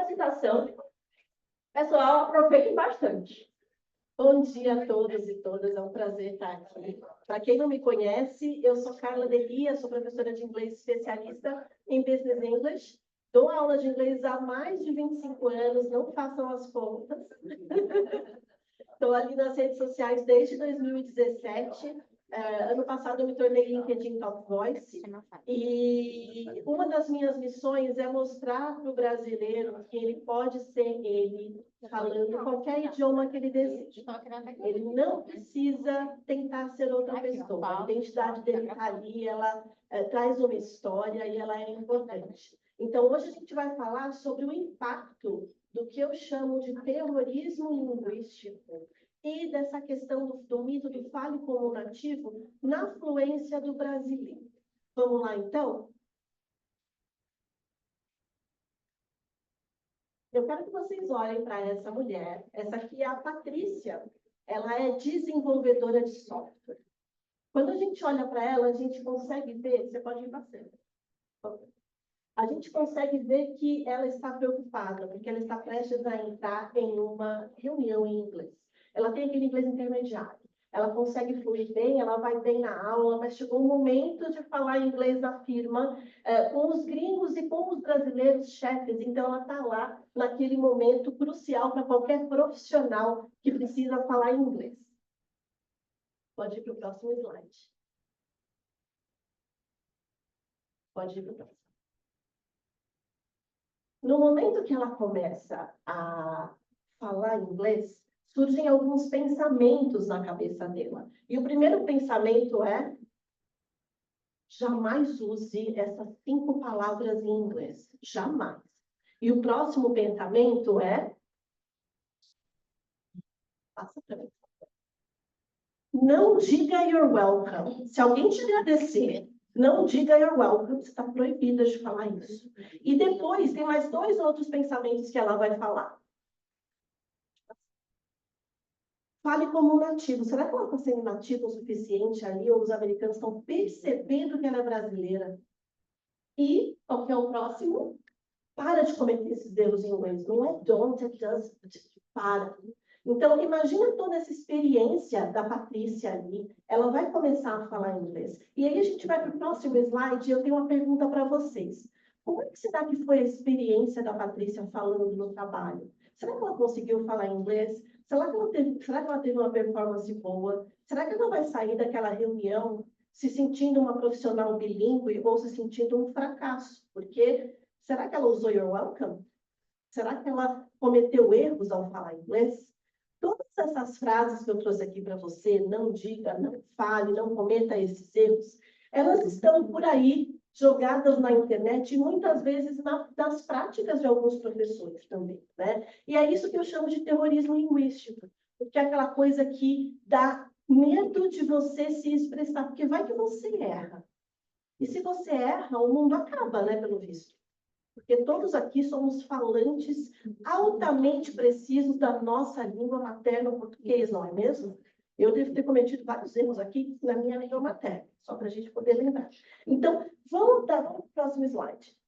apresentação. Pessoal, aproveitem bastante. Bom dia a todos e todas, é um prazer estar aqui. Para quem não me conhece, eu sou Carla Delia, sou professora de inglês especialista em Business English. Dou aula de inglês há mais de 25 anos, não façam as contas. Estou ali nas redes sociais desde 2017. Ano passado eu me tornei LinkedIn Top Voice e uma das minhas missões é mostrar para o brasileiro que ele pode ser ele, falando qualquer idioma que ele deseja. Ele não precisa tentar ser outra pessoa. A identidade dele está ali, ela traz uma história e ela é importante. Então, hoje a gente vai falar sobre o impacto do que eu chamo de terrorismo linguístico e dessa questão do mito do fale como nativo na fluência do brasileiro. Vamos lá, então? Eu quero que vocês olhem para essa mulher. Essa aqui é a Patrícia. Ela é desenvolvedora de software. Quando a gente olha para ela, a gente consegue ver... Você pode ir para frente. A gente consegue ver que ela está preocupada, porque ela está prestes a entrar em uma reunião em inglês. Ela tem aquele inglês intermediário. Ela consegue fluir bem, ela vai bem na aula, mas chegou o momento de falar inglês na firma, com os gringos e com os brasileiros chefes. Então, ela está lá naquele momento crucial para qualquer profissional que precisa falar inglês. Pode ir para o próximo slide. Pode ir para o próximo. No momento que ela começa a falar inglês, surgem alguns pensamentos na cabeça dela. E o primeiro pensamento é: jamais use essas 5 palavras em inglês. Jamais. E o próximo pensamento é: passa para mim. Não diga you're welcome. Se alguém te agradecer, não diga you're welcome. Você está proibida de falar isso. E depois tem mais 2 outros pensamentos que ela vai falar. Fale como um nativo. Será que ela está sendo nativa o suficiente ali, ou os americanos estão percebendo que ela é brasileira? E, qual que é o próximo? Para de cometer esses erros em inglês. Não é don't, é just. Para. Então, imagina toda essa experiência da Patrícia ali. Ela vai começar a falar inglês. E aí a gente vai para o próximo slide e eu tenho uma pergunta para vocês. Como é que será que foi a experiência da Patrícia falando no trabalho? Será que ela conseguiu falar inglês? Será que ela teve uma performance boa? Será que ela vai sair daquela reunião se sentindo uma profissional bilíngue ou se sentindo um fracasso? Porque será que ela usou you're welcome? Será que ela cometeu erros ao falar inglês? Todas essas frases que eu trouxe aqui para você, não diga, não fale, não cometa esses erros, elas estão por aí, jogadas na internet e muitas vezes nas práticas de alguns professores também, né? E é isso que eu chamo de terrorismo linguístico, porque é aquela coisa que dá medo de você se expressar, porque vai que você erra. E se você erra, o mundo acaba, né, pelo visto. Porque todos aqui somos falantes altamente precisos da nossa língua materna, o português, não é mesmo? Eu devo ter cometido vários erros aqui na minha língua materna, só para a gente poder lembrar. Então, vamos para o próximo slide.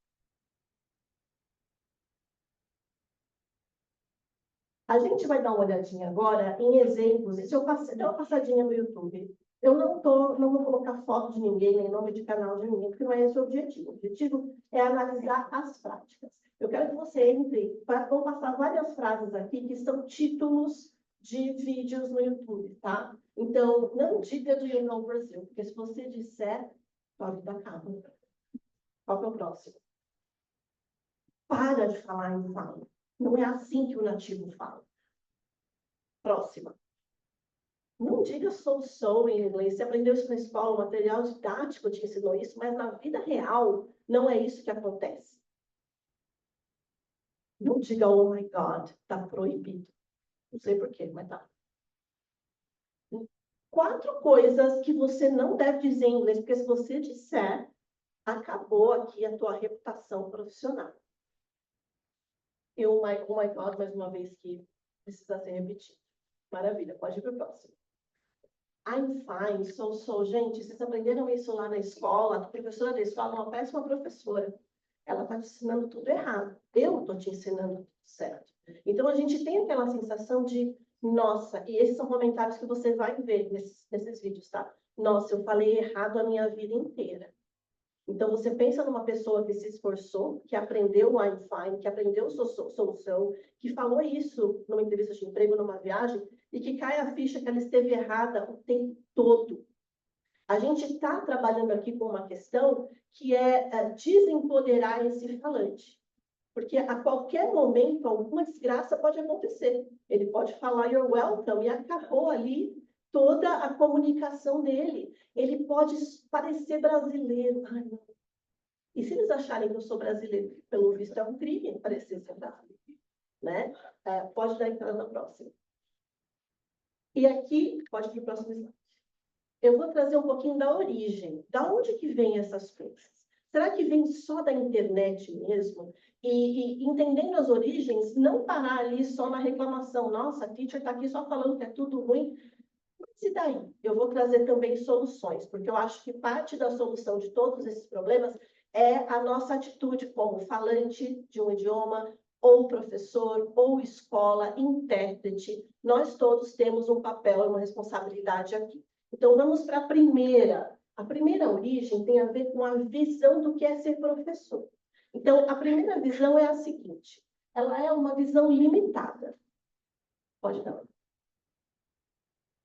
A gente vai dar uma olhadinha agora em exemplos. Se eu der uma passadinha no YouTube, eu não vou colocar foto de ninguém, nem nome de canal de ninguém, porque não é esse o objetivo. O objetivo é analisar as práticas. Eu quero que você entre, vou passar várias frases aqui que são títulos de vídeos no YouTube, tá? Então, não diga do You Know Brasil, porque se você disser, sua vida acaba. Qual que é o próximo? Para de falar em fala. Não é assim que o nativo fala. Próxima. Não diga sou em inglês. Você aprendeu isso na escola, o material didático te ensinou isso, mas na vida real não é isso que acontece. Não diga oh my God, está proibido. Não sei porquê, mas tá. 4 coisas que você não deve dizer em inglês, porque se você disser, acabou aqui a tua reputação profissional. E oh my God, mais uma vez que precisa ser repetido. Maravilha, pode ir para o próximo. I'm fine, so. Gente, vocês aprenderam isso lá na escola? A professora da escola é uma péssima professora. ela está te ensinando tudo errado. Eu estou te ensinando tudo certo. Então, a gente tem aquela sensação de, nossa, e esses são comentários que você vai ver nesses vídeos, tá? Nossa, eu falei errado a minha vida inteira. Então, você pensa numa pessoa que se esforçou, que aprendeu o Einstein, que aprendeu solução, que falou isso numa entrevista de emprego, numa viagem, e que cai a ficha que ela esteve errada o tempo todo. A gente está trabalhando aqui com uma questão que é desempoderar esse falante. Porque a qualquer momento, alguma desgraça pode acontecer. Ele pode falar "you're welcome" e acabou ali toda a comunicação dele. Ele pode parecer brasileiro. Ai, não. E se eles acharem que eu sou brasileiro, pelo visto é um crime parecer ser brasileiro, né? Pode dar entrada na próxima. E aqui, pode ir para o próximo slide. Eu vou trazer um pouquinho da origem. Da onde que vem essas coisas? Será que vem só da internet mesmo? E entendendo as origens, não parar ali só na reclamação. Nossa, a teacher está aqui só falando que é tudo ruim. Mas e daí? Eu vou trazer também soluções, porque eu acho que parte da solução de todos esses problemas é a nossa atitude como falante de um idioma, ou professor, ou escola, intérprete. Nós todos temos um papel e uma responsabilidade aqui. Então, vamos para a primeira. A primeira origem tem a ver com a visão do que é ser professor. Então, a primeira visão é a seguinte. Ela é uma visão limitada. Pode dar.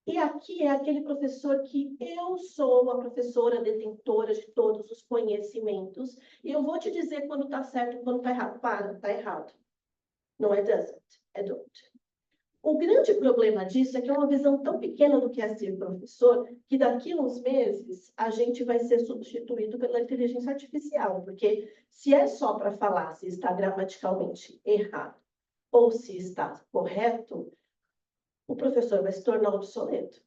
E aqui é aquele professor que eu sou a professora detentora de todos os conhecimentos, e eu vou te dizer quando está certo e quando está errado. Para, está errado. Não é doesn't, é don't. O grande problema disso é que é uma visão tão pequena do que é ser professor, que daqui a uns meses a gente vai ser substituído pela inteligência artificial, porque se é só para falar se está gramaticalmente errado ou se está correto, o professor vai se tornar obsoleto.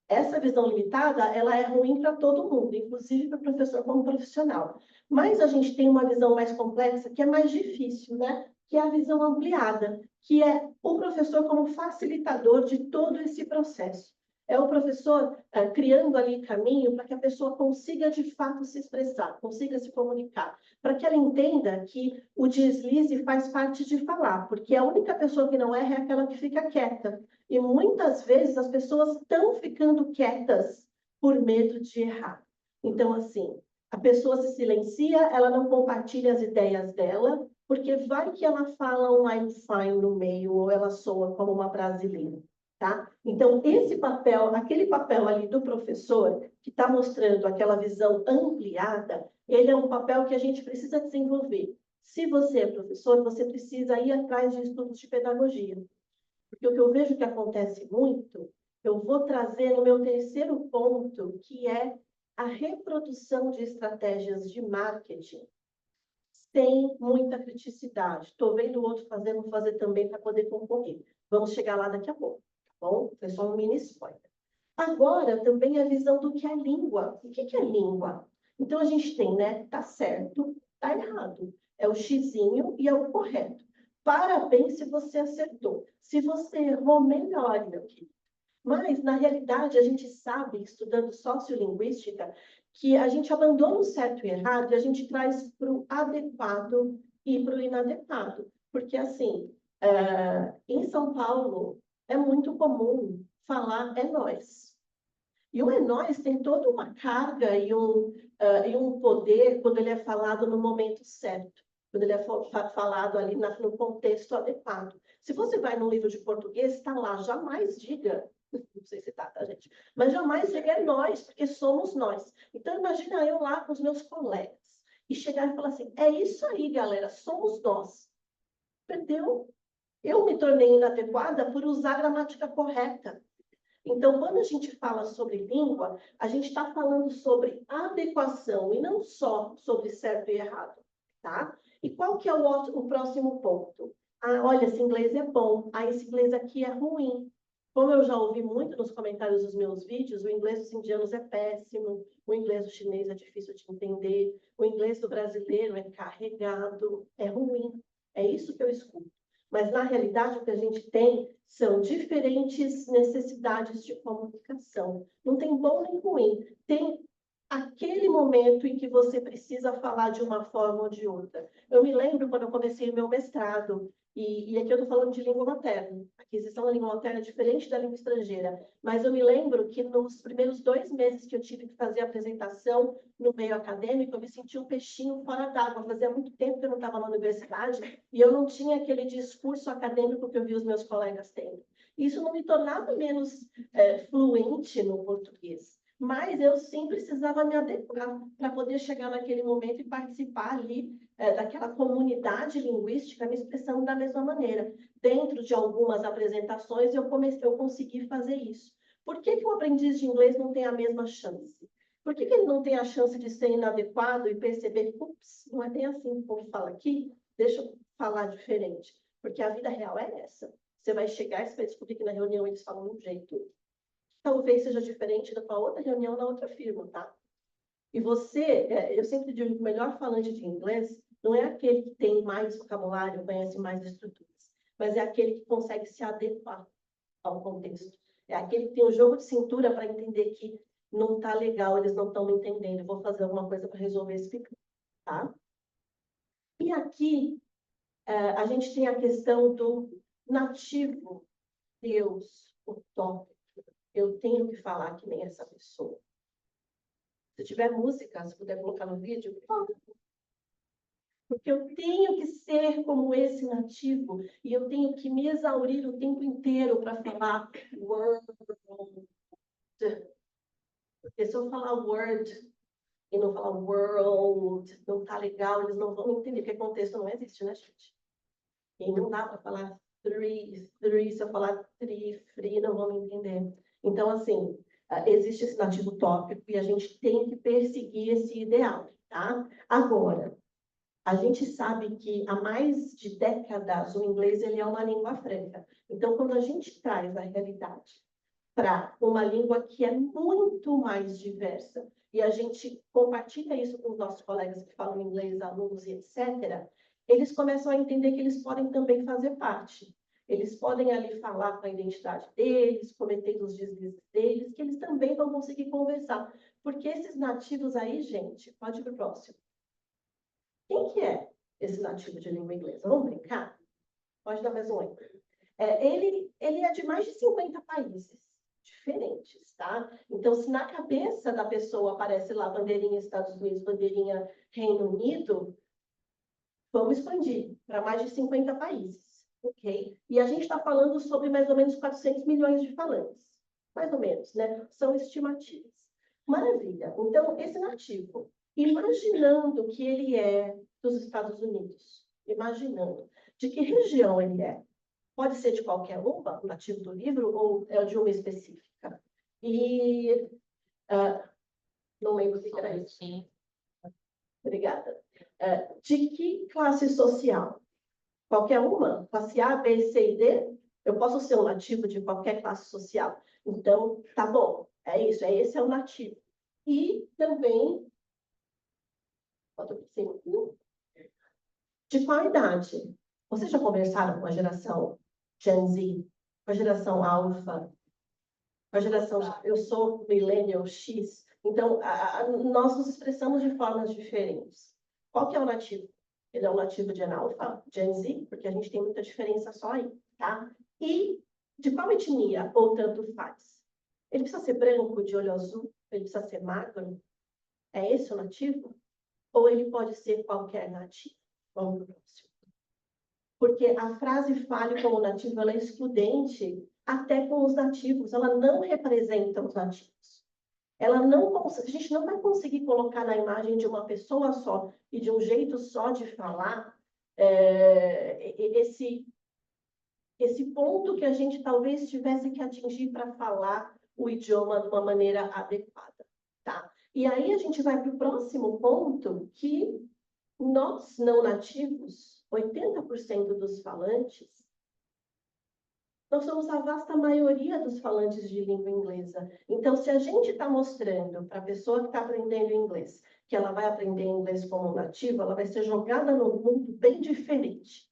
Essa visão limitada, ela é ruim para todo mundo, inclusive para o professor como profissional. Mas a gente tem uma visão mais complexa, que é mais difícil, né? Que é a visão ampliada, que é o professor como facilitador de todo esse processo. É o professor criando ali caminho para que a pessoa consiga, de fato, se expressar, consiga se comunicar, para que ela entenda que o deslize faz parte de falar, porque a única pessoa que não erra é aquela que fica quieta. E muitas vezes as pessoas estão ficando quietas por medo de errar. Então, assim, a pessoa se silencia, ela não compartilha as ideias dela, porque vai que ela fala um I'm fine no meio, ou ela soa como uma brasileira, tá? Então, esse papel, aquele papel ali do professor, que está mostrando aquela visão ampliada, ele é um papel que a gente precisa desenvolver. Se você é professor, você precisa ir atrás de estudos de pedagogia. Porque o que eu vejo que acontece muito, eu vou trazer no meu terceiro ponto, que é a reprodução de estratégias de marketing sem muita criticidade. Estou vendo o outro fazer, vou fazer também para poder concorrer. Vamos chegar lá daqui a pouco, tá bom? Foi só um mini spoiler. Agora, também a visão do que é língua. O que é língua? Então, a gente tem, né? Tá certo, tá errado. É o xizinho e é o correto. Parabéns se você acertou. Se você errou, melhor, meu querido. Mas, na realidade, a gente sabe, estudando sociolinguística, que a gente abandona o certo e errado e a gente traz para o adequado e para o inadequado. Porque, assim, em São Paulo, é muito comum falar "é nós". E o "é nós" tem toda uma carga e um poder quando ele é falado no momento certo, quando ele é falado ali no contexto adequado. Se você vai num livro de português, está lá, jamais diga, não sei se está, tá, gente? Mas jamais diga "é nós", porque somos nós. Então, imagina eu lá com os meus colegas e chegar e falar assim, é isso aí, galera, somos nós. Entendeu? Eu me tornei inadequada por usar a gramática correta. Então, quando a gente fala sobre língua, a gente está falando sobre adequação e não só sobre certo e errado, tá? E qual que é o próximo ponto? Ah, olha, esse inglês é bom. Ah, esse inglês aqui é ruim. Como eu já ouvi muito nos comentários dos meus vídeos, o inglês dos indianos é péssimo, o inglês do chinês é difícil de entender, o inglês do brasileiro é carregado, é ruim. É isso que eu escuto. Mas, na realidade, o que a gente tem são diferentes necessidades de comunicação. Não tem bom nem ruim. Tem aquele momento em que você precisa falar de uma forma ou de outra. Eu me lembro quando eu comecei o meu mestrado, e aqui eu estou falando de língua materna. A aquisição da língua materna é diferente da língua estrangeira, mas eu me lembro que nos primeiros 2 meses que eu tive que fazer a apresentação no meio acadêmico, eu me senti um peixinho fora d'água. Fazia muito tempo que eu não estava na universidade e eu não tinha aquele discurso acadêmico que eu vi os meus colegas tendo. Isso não me tornava menos fluente no português, mas eu sim precisava me adequar para poder chegar naquele momento e participar ali daquela comunidade linguística, me expressando da mesma maneira. Dentro de algumas apresentações, eu consegui fazer isso. Por que o aprendiz de inglês não tem a mesma chance? Por que ele não tem a chance de ser inadequado e perceber, ups, não é bem assim que o povo fala aqui, deixa eu falar diferente? Porque a vida real é essa. Você vai chegar e você vai descobrir que na reunião eles falam de um jeito, talvez seja diferente da outra reunião na outra firma, tá? E você, eu sempre digo que o melhor falante de inglês não é aquele que tem mais vocabulário, conhece mais estruturas, mas é aquele que consegue se adequar ao contexto. É aquele que tem um jogo de cintura para entender que não está legal, eles não estão me entendendo, eu vou fazer alguma coisa para resolver esse pepino, tá? E aqui, a gente tem a questão do nativo, Deus, o tópico. Eu tenho que falar que nem essa pessoa. Se tiver música, se puder colocar no vídeo, porque eu tenho que ser como esse nativo e eu tenho que me exaurir o tempo inteiro para falar word. Porque se eu falar word e não falar world, não tá legal, eles não vão entender, porque contexto não existe, né, gente? E não dá para falar three, se eu falar free, não vão me entender. Então, assim, existe esse nativo tópico e a gente tem que perseguir esse ideal, tá? Agora, a gente sabe que há mais de décadas o inglês ele é uma língua franca. Então, quando a gente traz a realidade para uma língua que é muito mais diversa e a gente compartilha isso com os nossos colegas que falam inglês, alunos e etc., eles começam a entender que eles podem também fazer parte. Eles podem ali falar com a identidade deles, cometendo os deslizes deles, que eles também vão conseguir conversar. Porque esses nativos aí, gente, pode ir para o próximo. Quem que é esse nativo de língua inglesa? Vamos brincar? Pode dar mais um exemplo. Ele é de mais de 50 países diferentes, tá? Então, se na cabeça da pessoa aparece lá bandeirinha Estados Unidos, bandeirinha Reino Unido, vamos expandir para mais de 50 países, ok? E a gente está falando sobre mais ou menos 400 milhões de falantes, mais ou menos, né? São estimativas. Maravilha. Então, esse nativo, imaginando que ele é dos Estados Unidos, imaginando de que região ele é, pode ser de qualquer uma, o nativo do livro, ou é de uma específica. E não lembro o que era isso. Obrigada. De que classe social? Qualquer uma? Classe A, B, C e D? Eu posso ser um nativo de qualquer classe social. Então, tá bom. É isso, esse é o nativo. E também, de qual idade? Vocês já conversaram com a geração Gen Z, com a geração Alpha, com a geração... Eu sou Millennial X, então nós nos expressamos de formas diferentes. Qual que é o nativo? Ele é um nativo de Alpha, Gen Z, porque a gente tem muita diferença só aí, tá? E de qual etnia ou tanto faz? Ele precisa ser branco, de olho azul? Ele precisa ser magro? É esse o nativo? Ou ele pode ser qualquer nativo? Vamos para o próximo. Porque a frase fale como nativo, ela é excludente até com os nativos, ela não representa os nativos. A gente não vai conseguir colocar na imagem de uma pessoa só e de um jeito só de falar esse ponto que a gente talvez tivesse que atingir para falar o idioma de uma maneira adequada, tá? E aí a gente vai para o próximo ponto, que nós não nativos, 80% dos falantes, nós somos a vasta maioria dos falantes de língua inglesa. Então, se a gente está mostrando para a pessoa que está aprendendo inglês que ela vai aprender inglês como nativo, ela vai ser jogada num mundo bem diferente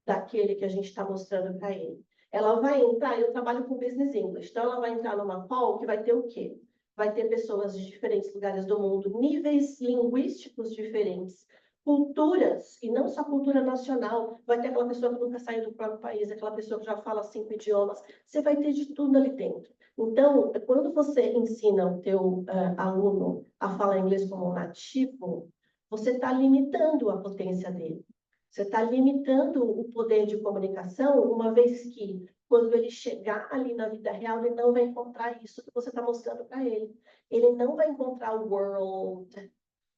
daquele que a gente está mostrando para ele. Ela vai entrar, eu trabalho com Business English, então ela vai entrar numa call que vai ter o quê? vai ter pessoas de diferentes lugares do mundo, níveis linguísticos diferentes, culturas, e não só cultura nacional, vai ter aquela pessoa que nunca saiu do próprio país, aquela pessoa que já fala 5 idiomas, você vai ter de tudo ali dentro. Então, quando você ensina o teu aluno a falar inglês como nativo, você está limitando a potência dele. Você está limitando o poder de comunicação, uma vez que, quando ele chegar ali na vida real, ele não vai encontrar isso que você está mostrando para ele. Ele não vai encontrar o world,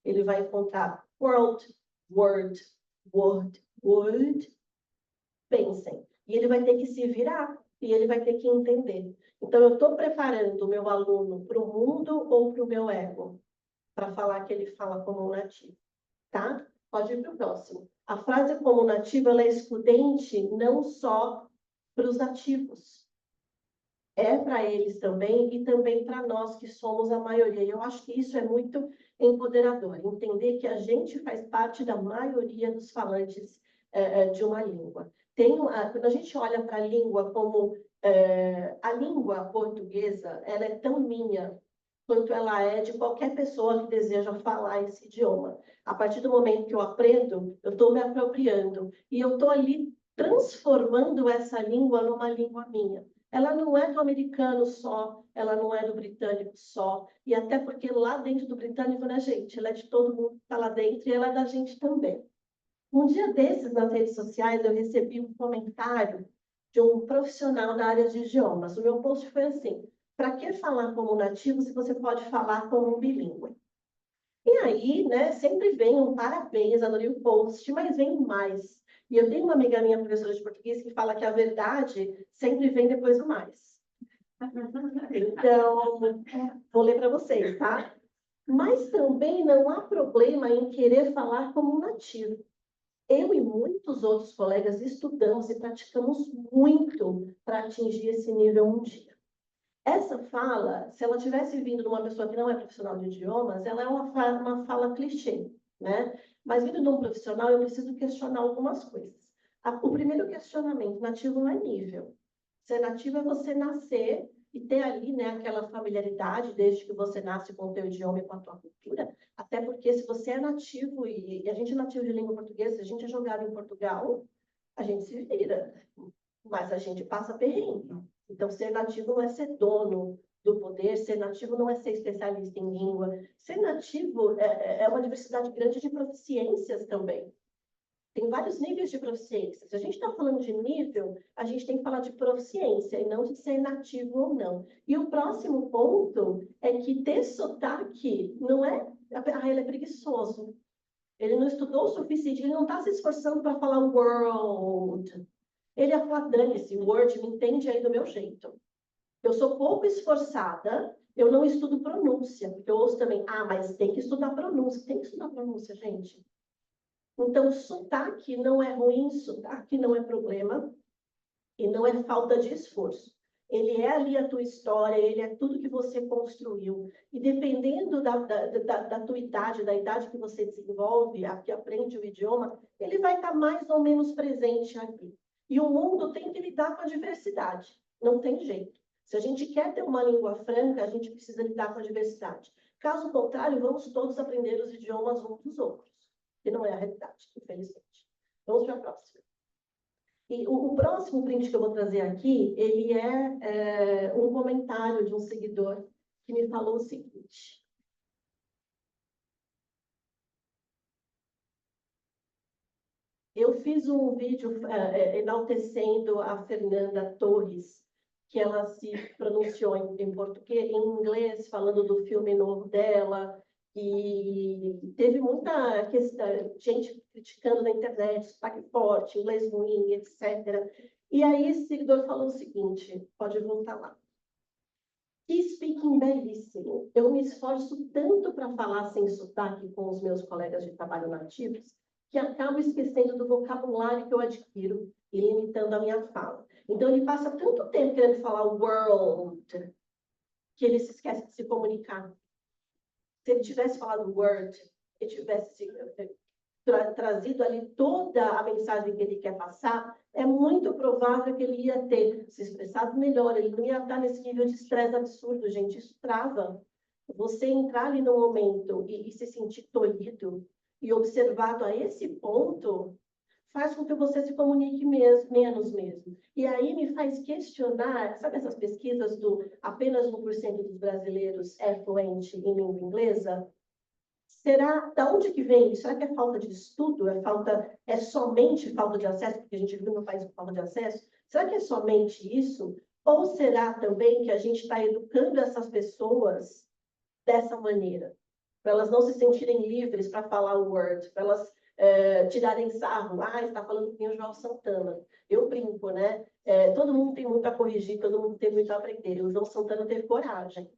ele vai encontrar world, word, word, word. Pensem. E ele vai ter que se virar, e ele vai ter que entender. Então, eu estou preparando o meu aluno para o mundo ou para o meu ego? Para falar que ele fala como um nativo, tá? Pode ir para o próximo. A frase como nativo, ela é excludente não só para os nativos. É para eles também e também para nós que somos a maioria. E eu acho que isso é muito empoderador. Entender que a gente faz parte da maioria dos falantes de uma língua. Quando a gente olha para a língua como... a língua portuguesa, ela é tão minha quanto ela é de qualquer pessoa que deseja falar esse idioma. A partir do momento que eu aprendo, eu estou me apropriando. E eu estou ali transformando essa língua numa língua minha. Ela não é do americano só, ela não é do britânico só, e até porque lá dentro do britânico, né, gente? Ela é de todo mundo que está lá dentro e ela é da gente também. Um dia desses, nas redes sociais, eu recebi um comentário de um profissional da área de idiomas. O meu post foi assim: para que falar como nativo se você pode falar como um bilíngue? E aí, né, sempre vem um parabéns, adorei o post, mas vem mais. E eu tenho uma amiga minha, professora de português, que fala que a verdade sempre vem depois do mais. Então, vou ler para vocês, tá? Mas também não há problema em querer falar como um nativo. Eu e muitos outros colegas estudamos e praticamos muito para atingir esse nível um dia. Essa fala, se ela tivesse vindo de uma pessoa que não é profissional de idiomas, ela é uma fala clichê, né? Mas vindo de um profissional, eu preciso questionar algumas coisas. O primeiro questionamento, nativo não é nível. Ser nativo é você nascer e ter ali, né, aquela familiaridade desde que você nasce com o teu idioma e com a tua cultura. Até porque se você é nativo, e a gente é nativo de língua portuguesa, se a gente é jogado em Portugal, a gente se vira, mas a gente passa perrengue. Então, ser nativo não é ser dono do poder, ser nativo não é ser especialista em língua. Ser nativo é uma diversidade grande de proficiências também. Tem vários níveis de proficiência. Se a gente está falando de nível, a gente tem que falar de proficiência e não de ser nativo ou não. E o próximo ponto é que ter sotaque não é... ele é preguiçoso. Ele não estudou o suficiente, ele não está se esforçando para falar world. Ele ia falar, dane-se, Word, me entende aí do meu jeito. Eu sou pouco esforçada, eu não estudo pronúncia, porque eu ouço também, mas tem que estudar pronúncia. Tem que estudar pronúncia, gente. Então, sotaque não é ruim, sotaque não é problema, e não é falta de esforço. Ele é ali a tua história, ele é tudo que você construiu. E dependendo da tua idade, da idade que você desenvolve, que aprende o idioma, ele vai estar mais ou menos presente aqui. E o mundo tem que lidar com a diversidade. Não tem jeito. Se a gente quer ter uma língua franca, a gente precisa lidar com a diversidade. Caso contrário, vamos todos aprender os idiomas uns dos outros. Que não é a realidade, infelizmente. Vamos para a próxima. E o próximo print que eu vou trazer aqui, ele é um comentário de um seguidor que me falou o seguinte. Eu fiz um vídeo enaltecendo a Fernanda Torres, que ela se pronunciou em português, em inglês, falando do filme novo dela, e teve muita gente criticando na internet, sotaque forte, inglês ruim, etc. E aí esse seguidor falou o seguinte, pode voltar lá. Que speaking belíssimo. Eu me esforço tanto para falar sem sotaque com os meus colegas de trabalho nativos, que acabo esquecendo do vocabulário que eu adquiro e limitando a minha fala. Então, ele passa tanto tempo querendo falar world, que ele se esquece de se comunicar. Se ele tivesse falado word, ele tivesse trazido ali toda a mensagem que ele quer passar, é muito provável que ele ia ter se expressado melhor, ele não ia estar nesse nível de estresse absurdo, gente, isso trava. você entrar ali no momento e se sentir tolhido e observado a esse ponto, faz com que você se comunique menos mesmo. E aí me faz questionar, sabe essas pesquisas do apenas 1% dos brasileiros é fluente em língua inglesa? Será, da onde que vem isso? Será que é falta de estudo? É somente falta de acesso? Porque a gente vive num país com falta de acesso. Será que é somente isso? Ou será também que a gente está educando essas pessoas dessa maneira? Para elas não se sentirem livres para falar o word, para elas tirarem sarro. Ah, está falando com o João Santana. Eu brinco, né? Todo mundo tem muito a corrigir, todo mundo tem muito a aprender. O João Santana teve coragem.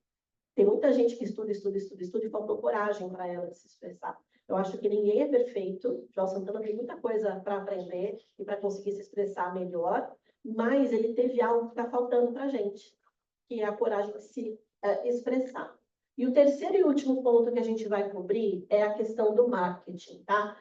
Tem muita gente que estuda e faltou coragem para ela se expressar. Eu acho que ninguém é perfeito. João Santana tem muita coisa para aprender e para conseguir se expressar melhor, mas ele teve algo que está faltando para a gente, que é a coragem de se expressar. E o terceiro e último ponto que a gente vai cobrir é a questão do marketing, tá?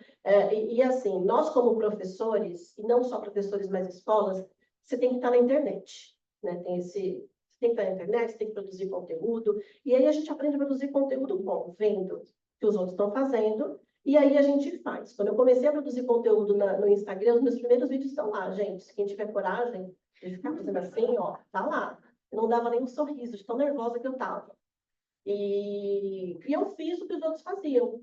Assim, nós como professores, e não só professores, mas escolas, você tem que estar na internet, né? Você tem que estar na internet, você tem que produzir conteúdo, e aí a gente aprende a produzir conteúdo bom, vendo o que os outros estão fazendo, e aí a gente faz. Quando eu comecei a produzir conteúdo no Instagram, os meus primeiros vídeos estão lá, gente. Se quem tiver coragem de ficar fazendo assim, ó, tá lá. Eu não dava nem um sorriso, de tão nervosa que eu estava. E eu fiz o que os outros faziam.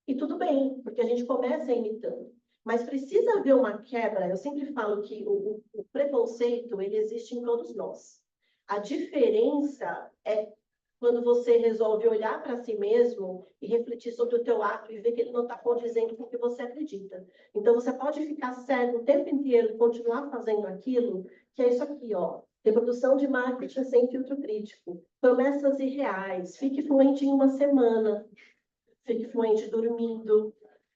E tudo bem, porque a gente começa imitando. Mas precisa haver uma quebra. Eu sempre falo que o preconceito, ele existe em todos nós. A diferença é quando você resolve olhar para si mesmo e refletir sobre o teu ato e ver que ele não está condizendo com o que você acredita. Então, você pode ficar cego o tempo inteiro e continuar fazendo aquilo, que é isso aqui, ó. Reprodução de marketing sem filtro crítico. Promessas irreais. Fique fluente em uma semana. Fique fluente dormindo.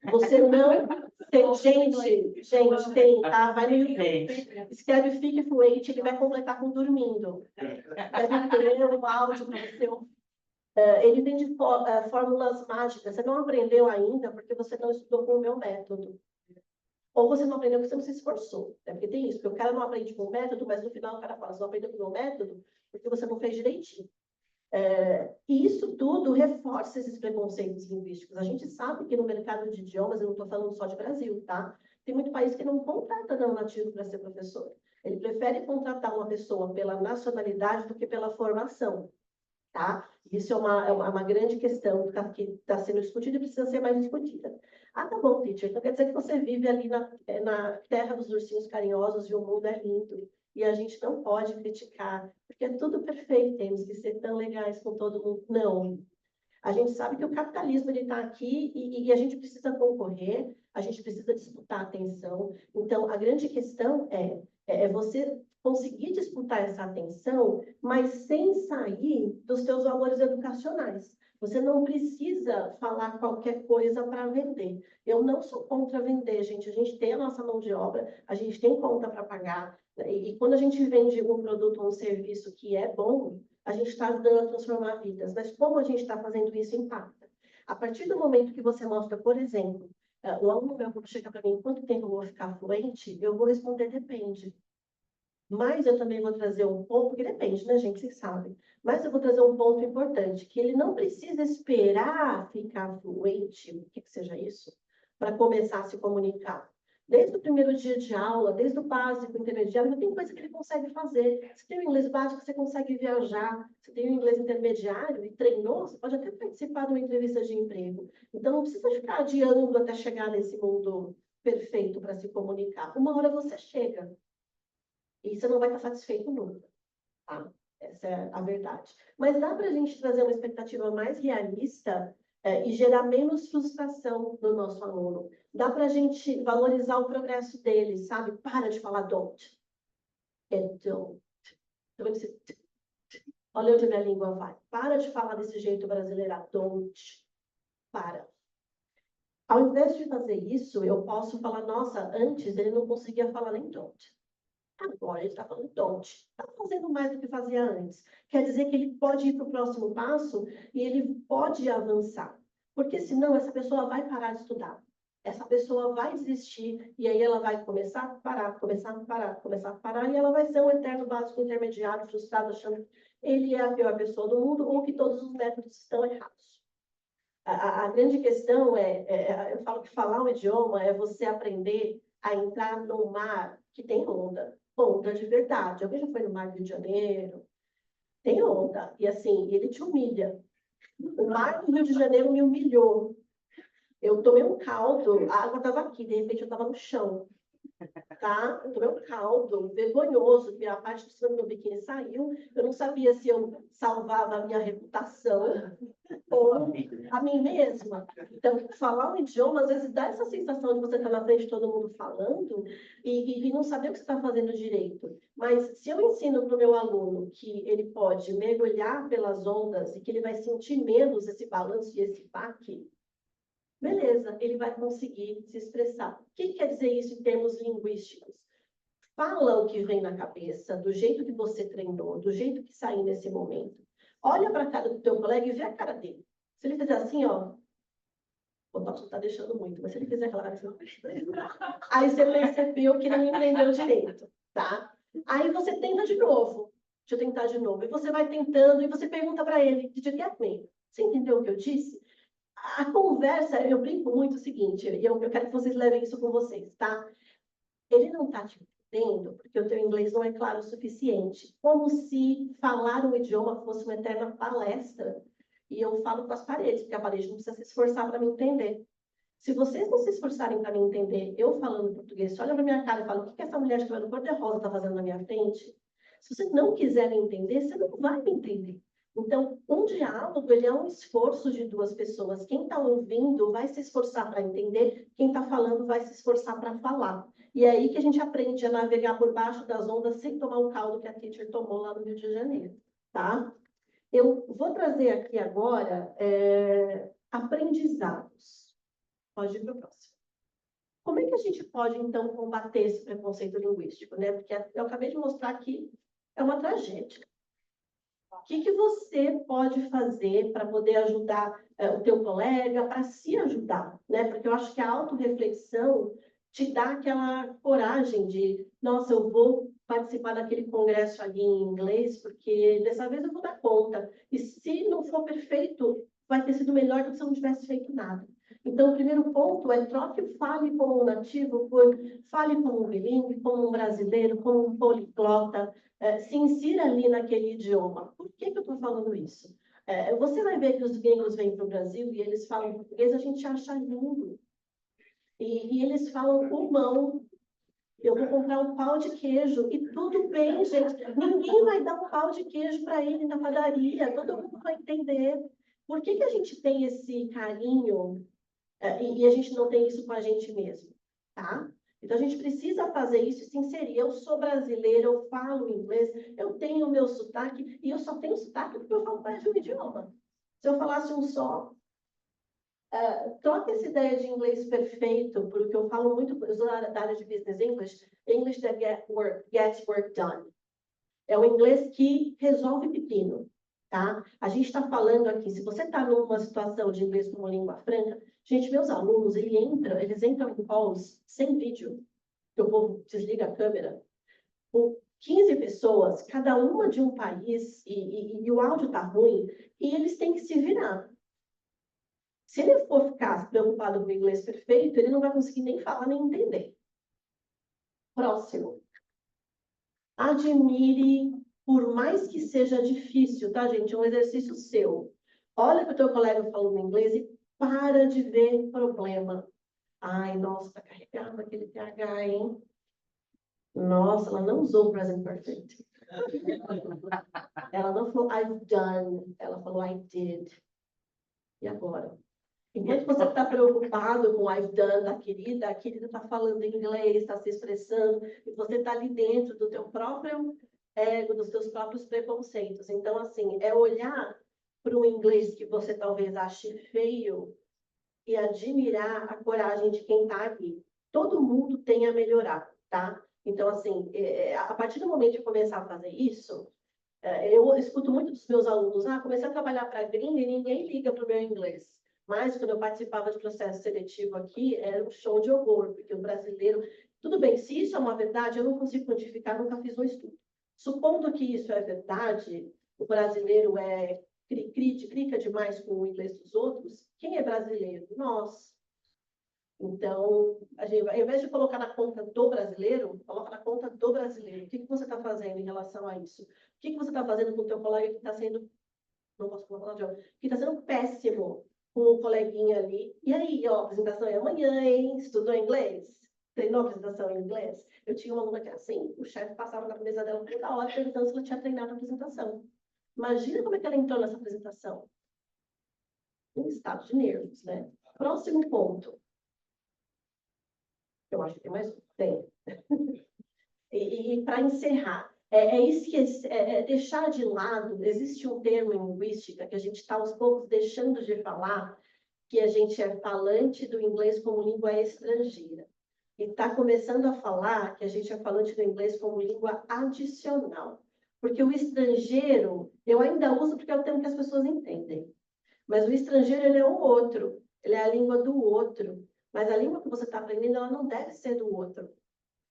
Você não tem... Gente, tem, tá? Vai no YouTube. Escreve Fique Fluente, ele vai completar com dormindo. Deve ter um áudio para você ouvir. Ele tem de fórmulas mágicas. Você não aprendeu ainda porque você não estudou com o meu método. Ou você não aprendeu porque você não se esforçou. Né? Porque tem isso, porque o cara não aprende com o método, mas no final o cara fala, você não aprendeu com o meu método porque você não fez direitinho. E isso tudo reforça esses preconceitos linguísticos. A gente sabe que no mercado de idiomas, eu não estou falando só de Brasil, tá? Tem muito país que não contrata não nativo para ser professor. Ele prefere contratar uma pessoa pela nacionalidade do que pela formação, tá? Isso é uma grande questão que está sendo discutida e precisa ser mais discutida. Ah, tá bom, teacher. Então quer dizer que você vive ali na terra dos ursinhos carinhosos e o mundo é lindo. E a gente não pode criticar, porque é tudo perfeito, temos que ser tão legais com todo mundo. Não. A gente sabe que o capitalismo está aqui e a gente precisa concorrer, a gente precisa disputar a atenção. Então, a grande questão é você conseguir disputar essa atenção, mas sem sair dos seus valores educacionais. Você não precisa falar qualquer coisa para vender. Eu não sou contra vender, gente. A gente tem a nossa mão de obra, a gente tem conta para pagar. E quando a gente vende um produto ou um serviço que é bom, a gente está ajudando a transformar vidas. Mas como a gente está fazendo isso impacta? A partir do momento que você mostra, por exemplo, o aluno meu chega para mim, quanto tempo eu vou ficar fluente? Eu vou responder, depende. Mas eu também vou trazer um ponto, que depende, né, gente? Vocês sabem. Mas eu vou trazer um ponto importante, que ele não precisa esperar ficar fluente, o que seja isso, para começar a se comunicar. Desde o primeiro dia de aula, desde o básico, intermediário, tem coisa que ele consegue fazer. Se tem o inglês básico, você consegue viajar. Se tem o inglês intermediário e treinou, você pode até participar de uma entrevista de emprego. Então, não precisa ficar adiando até chegar nesse mundo perfeito para se comunicar. Uma hora você chega. E você não vai estar satisfeito nunca, tá? Essa é a verdade. Mas dá para a gente trazer uma expectativa mais realista e gerar menos frustração no nosso aluno. Dá para a gente valorizar o progresso dele, sabe? Para de falar don't. É don't. Então, olha onde minha língua vai. Para de falar desse jeito brasileiro. Don't. Para. Ao invés de fazer isso, eu posso falar, nossa, antes ele não conseguia falar nem don't. Agora ele está falando don't. Está fazendo mais do que fazia antes. Quer dizer que ele pode ir para o próximo passo e ele pode avançar. Porque senão essa pessoa vai parar de estudar. essa pessoa vai desistir, e aí ela vai começar a parar, começar a parar, começar a parar, e ela vai ser um eterno básico intermediário, frustrado, achando que ele é a pior pessoa do mundo, ou que todos os métodos estão errados. A grande questão eu falo que falar um idioma é você aprender a entrar num mar que tem onda, onda de verdade. Alguém já foi no mar do Rio de Janeiro? Tem onda, e assim, ele te humilha. O mar do Rio de Janeiro me humilhou. Eu tomei um caldo, a água estava aqui, de repente eu estava no chão, tá? Eu tomei um caldo vergonhoso, que a parte de cima do meu biquíni saiu. Eu não sabia se eu salvava a minha reputação ou a mim mesma. Então, falar um idioma, às vezes, dá essa sensação de você estar na frente de todo mundo falando e não saber o que você está fazendo direito. Mas se eu ensino para o meu aluno que ele pode mergulhar pelas ondas e que ele vai sentir menos esse balanço e esse baque, beleza, ele vai conseguir se expressar. O que quer dizer isso em termos linguísticos? Fala o que vem na cabeça, do jeito que você treinou, do jeito que sair nesse momento. Olha para a cara do teu colega e vê a cara dele. Se ele fizer assim, ó, o Totti está deixando muito, mas se ele fizer aquela cara assim, aí você percebeu que ele não entendeu direito, tá? Aí você tenta de novo. Deixa eu tentar de novo. E você vai tentando e você pergunta para ele, did you get me? Você entendeu o que eu disse? A conversa, eu brinco muito o seguinte, e eu quero que vocês levem isso com vocês, tá? Ele não está te entendendo porque o teu inglês não é claro o suficiente. Como se falar um idioma fosse uma eterna palestra. E eu falo com as paredes, porque a parede não precisa se esforçar para me entender. Se vocês não se esforçarem para me entender, eu falando português, você olha para minha cara e fala, o que essa mulher de cabelo cor-de-rosa está fazendo na minha frente? Se você não quiser me entender, você não vai me entender. Então, um diálogo, ele é um esforço de duas pessoas. Quem está ouvindo vai se esforçar para entender, quem está falando vai se esforçar para falar. E é aí que a gente aprende a navegar por baixo das ondas sem tomar o caldo que a teacher tomou lá no Rio de Janeiro, tá? Eu vou trazer aqui agora aprendizados. Pode ir para o próximo. Como é que a gente pode, então, combater esse preconceito linguístico, né? Porque eu acabei de mostrar que é uma tragédia. O que você pode fazer para poder ajudar o teu colega, para se ajudar, né? Porque eu acho que a autorreflexão te dá aquela coragem de, nossa, eu vou participar daquele congresso ali em inglês, porque dessa vez eu vou dar conta. E se não for perfeito, vai ter sido melhor do que se eu não tivesse feito nada. Então, o primeiro ponto é troque o fale como um nativo por fale como um bilíngue, como um brasileiro, como um poliglota, se insira ali naquele idioma. Por que eu estou falando isso? Você vai ver que os gringos vêm para o Brasil e eles falam português, a gente acha lindo. E eles falam humão. Eu vou comprar um pau de queijo. E tudo bem, gente. Ninguém vai dar um pau de queijo para ele na padaria. Todo mundo vai entender. Por que a gente tem esse carinho e a gente não tem isso com a gente mesmo? Tá? Então, a gente precisa fazer isso e se inserir. Eu sou brasileira, eu falo inglês, eu tenho o meu sotaque, e eu só tenho sotaque porque eu falo mais de um idioma. Se eu falasse um só, troca essa ideia de inglês perfeito, porque eu falo muito, eu sou da área de business English that gets work done. É o inglês que resolve pepino, tá? A gente está falando aqui, se você está numa situação de inglês como língua franca, gente, meus alunos, eles entram em calls sem vídeo, que o povo desliga a câmera, com 15 pessoas, cada uma de um país, e o áudio está ruim, e eles têm que se virar. Se ele for ficar preocupado com o inglês perfeito, ele não vai conseguir nem falar nem entender. Próximo. Admire, por mais que seja difícil, tá, gente? É um exercício seu. Olha para o teu colega falando inglês e para de ver problema. Ai, nossa, tá carregado aquele TH, hein? Nossa, ela não usou o present perfect. Ela não falou I've done, ela falou I did. E agora? Enquanto você está preocupado com o I've done a querida está falando inglês, está se expressando, e você está ali dentro do teu próprio ego, dos teus próprios preconceitos. Então, assim, é olhar para o inglês que você talvez ache feio e admirar a coragem de quem está aqui. Todo mundo tem a melhorar, tá? Então, assim, a partir do momento de começar a fazer isso, eu escuto muito dos meus alunos, comecei a trabalhar para gringa e ninguém liga para o meu inglês. Mas, quando eu participava de processo seletivo aqui, era um show de horror, porque o brasileiro... Tudo bem, se isso é uma verdade, eu não consigo quantificar, nunca fiz um estudo. Supondo que isso é verdade, o brasileiro critica demais com o inglês dos outros, quem é brasileiro? Nós. Então, a gente, ao invés de colocar na conta do brasileiro, coloca na conta do brasileiro. O que você está fazendo em relação a isso? O que você está fazendo com o teu colega que está sendo, não posso falar de que está sendo péssimo com o coleguinha ali? E aí, ó, a apresentação é amanhã, hein? Estudou inglês? Treinou a apresentação em inglês? Eu tinha uma aluna que era assim, o chefe passava na mesa dela toda hora perguntando se ela tinha treinado a apresentação. Imagina como é que ela entrou nessa apresentação. Um estado de nervos, né? Próximo ponto. Eu acho que tem mais um. Tem. E para encerrar, deixar de lado, existe um termo em linguística que a gente está aos poucos deixando de falar, que a gente é falante do inglês como língua estrangeira. E está começando a falar que a gente é falante do inglês como língua adicional. Porque o estrangeiro, eu ainda uso porque é o termo que as pessoas entendem. Mas o estrangeiro, ele é o outro. Ele é a língua do outro. Mas a língua que você está aprendendo, ela não deve ser do outro.